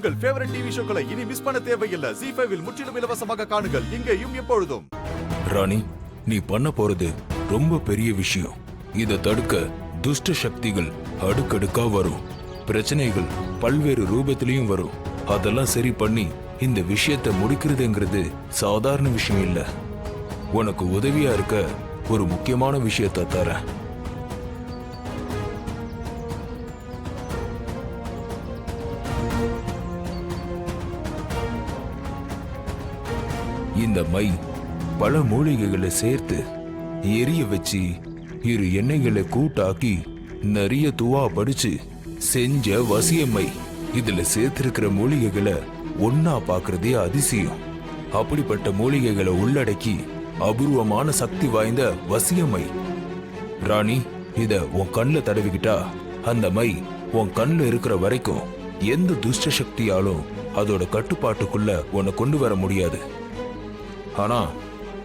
உங்கள் favourite TV ஷோக்களை இனி miss பண்ண தேவையில்லை. ZEE5 இல் முற்றிலும் இலவசமாக காணுங்கள், இங்கேயும் எப்பொழுதும். ராணி, நீ பண்ண போறது ரொம்ப பெரிய விஷயம். இதை தடுக்க துஷ்ட சக்திகள் அடுக்கடுக்கா வரும். பிரச்சனைகள் பல்வேறு ரூபத்திலையும் வரும். அதெல்லாம் சரி பண்ணி இந்த விஷயத்தை முடிக்கிறதுங்கிறது சாதாரண விஷயம் இல்ல. உனக்கு உதவியா இருக்க ஒரு முக்கியமான விஷயத்தை தரேன். இந்த மை பல மூலிகைகளை சேர்த்து எரிய வச்சு இரு எண்ணெய்களை கூட்டாக்கி நிறைய துவா படிச்சு செஞ்ச வசியம்மை. இதுல சேர்த்திருக்கிற மூலிகைகளை ஒன்னா பாக்குறதே அதிசயம். அப்படிப்பட்ட மூலிகைகளை உள்ளடக்கி அபூர்வமான சக்தி வாய்ந்த வசியம்மை. ராணி, இத உன் கண்ணுல தடவிக்கிட்டா அந்த மை உன் கண்ணுல இருக்கிற வரைக்கும் எந்த துஷ்ட சக்தியாலும் அதோட கட்டுப்பாட்டுக்குள்ள உன்னை கொண்டு வர முடியாது. ஆனா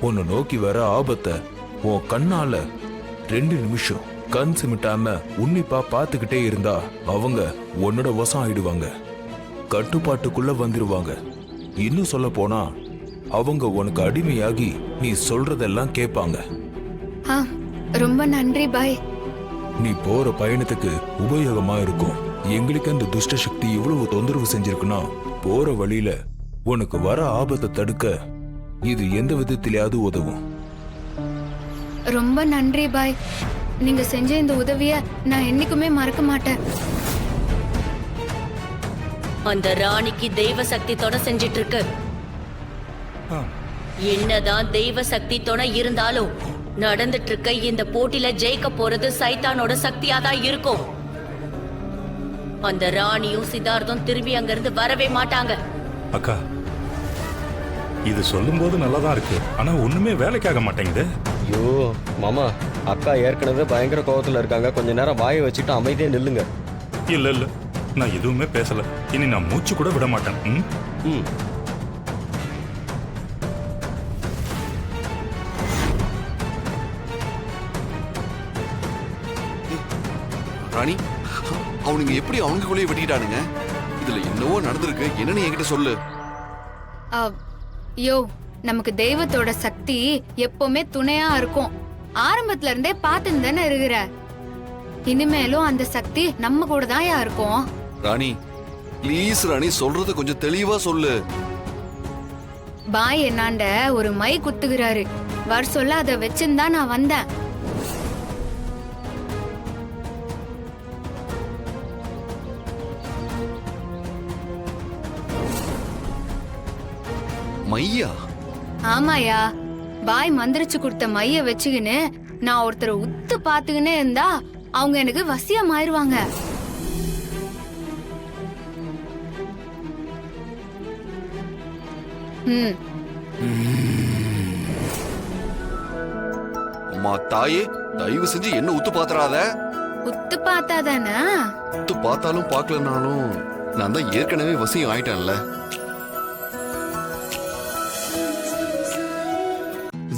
உன்னை நோக்கி வர ஆபத்தை உன் கண்ணால 2 நிமிஷம் கண் சிமிட்டாம உன்னிப்பா பார்த்துக்கிட்டே இருந்தா அவங்க உன்னோட வசம் ஆயிடுவாங்க, கட்டுப்பாட்டுக்குள்ள வந்துருவாங்க. இன்னும் சொல்ல போனா அவங்க உனக்கு அடிமையாகி நீ சொல்றதெல்லாம் கேட்பாங்க. ரொம்ப நன்றி பாய். நீ போற பயணத்துக்கு உபயோகமா இருக்கும். எங்களுக்கு அந்த துஷ்ட சக்தி இவ்வளவு தொந்தரவு செஞ்சிருக்குன்னா போற வழியில உனக்கு வர ஆபத்தை தடுக்க இது எந்த விதத்திலேயாவது உதவும். ரொம்ப நன்றி பாய். நீங்க செஞ்ச இந்த உதவிய நான் என்னைக்குமே மறக்க மாட்டேன். அந்த ராணிக்கு தெய்வ சக்தி தொட செஞ்சிட்டு இருக்கு. என்னதான் தெய்வ சக்தி துணை இருந்தாலும் நடந்துட்டு இருக்க இந்த போட்டியில ஜெயிக்க போறது சைத்தானோட சக்தியா தான் இருக்கும். அந்த ராணியும் சித்தார்த்தும் திரும்பி அங்க இருந்து வரவே மாட்டாங்க. அக்கா, இது சொல்லும் போது நல்லாதான் இருக்கு, ஆனா ஒண்ணுமே வேலைக்காக மாட்டேங்குது. ஐயோ மாமா, அக்கா ஏற்கனவே பயங்கர கோவத்துல இருக்காங்க. கொஞ்ச நேரம் வாயை வச்சுட்டு அமைதியா நில்லுங்க. இல்ல இல்ல, நான் எதுவுமே பேசல. இனி நான் மூச்சு கூட விட மாட்டேன். ராணி, அவனுங்க எப்படி அவனுக்குள்ளேயே வெட்டிட்டானுங்க? இதுல என்னவோ நடந்திருக்கு. என்னன்னு என்கிட்ட சொல்லு. யோ, நமக்கு தெய்வத்தோட சக்தி எப்பவுமே துணையா இருக்கும். ஆரம்பத்துல இருந்தே பார்த்துன்னு தானே இருக்கிற. இனிமேலும் அந்த சக்தி நம்ம கூட தான் இருக்கும். ராணி, ப்ளீஸ் ராணி, சொல்றது கொஞ்சம் தெளிவா சொல்லு. பாய் என்னாண்ட ஒரு மை குத்துகிறாரு. வர சொல்ல அதை வச்சுன்னு நான் வந்தேன். மையா? ஆமாயா, பாய் மந்திரிச்சு கொடுத்த மைய வச்சுக்கின்னு நான் ஒருத்தரை உத்து பாத்துக்கினே இருந்தா அவங்க எனக்கு வசியம் ஆயிருவாங்க. அம்மா தாயே, தயவு செஞ்சு என்ன உத்து பாத்துறாத. உத்து பார்த்தாதானே? உத்து பார்த்தாலும் பார்க்கலனாலும் நான் தான் ஏற்கனவே வசியம் ஆயிட்டேன்ல.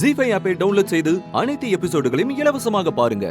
ZEE5 ஆப்பை டவுன்லோட் செய்து அனைத்து எபிசோடுகளையும் இலவசமாக பாருங்க.